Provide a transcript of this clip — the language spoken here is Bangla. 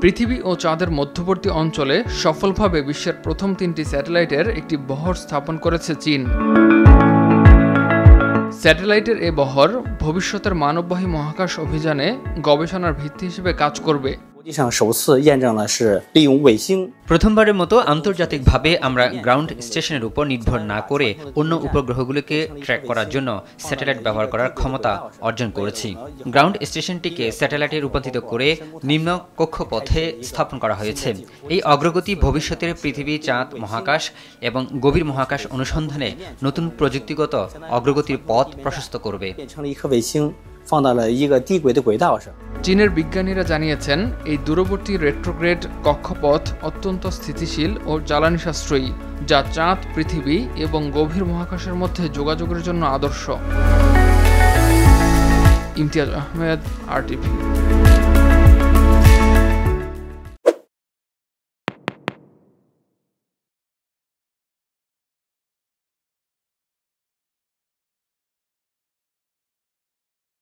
পৃথিবী ও চাঁদের মধ্যবর্তী অঞ্চলে সফলভাবে বিশ্বের প্রথম 3টি স্যাটেলাইটের একটি বহর স্থাপন করেছে চীন। স্যাটেলাইটের এ বহর ভবিষ্যতের মানববাহী মহাকাশ অভিযানে গবেষণার ভিত্তি হিসেবে কাজ করবে। প্রথমবারের মতো আন্তর্জাতিকভাবে আমরা গ্রাউন্ড স্টেশনের উপর নির্ভর না করে অন্য উপগ্রহগুলোকে ট্র্যাক করার জন্য স্যাটেলাইট ব্যবহার করার ক্ষমতা অর্জন করেছি। গ্রাউন্ড স্টেশনটিকে স্যাটেলাইটে রূপান্তরিত করে নিম্ন কক্ষপথে স্থাপন করা হয়েছে। এই অগ্রগতি ভবিষ্যতের পৃথিবী, চাঁদ, মহাকাশ এবং গভীর মহাকাশ অনুসন্ধানে নতুন প্রযুক্তিগত অগ্রগতির পথ প্রশস্ত করবে। চীনের বিজ্ঞানীরা জানিয়েছেন, এই দূরবর্তী রেট্রোগ্রেড কক্ষপথ অত্যন্ত স্থিতিশীল ও জ্বালানি সাশ্রয়ী, যা চাঁদ, পৃথিবী এবং গভীর মহাকাশের মধ্যে যোগাযোগের জন্য আদর্শ। ইমতিয়াজ আহমেদ, RTV।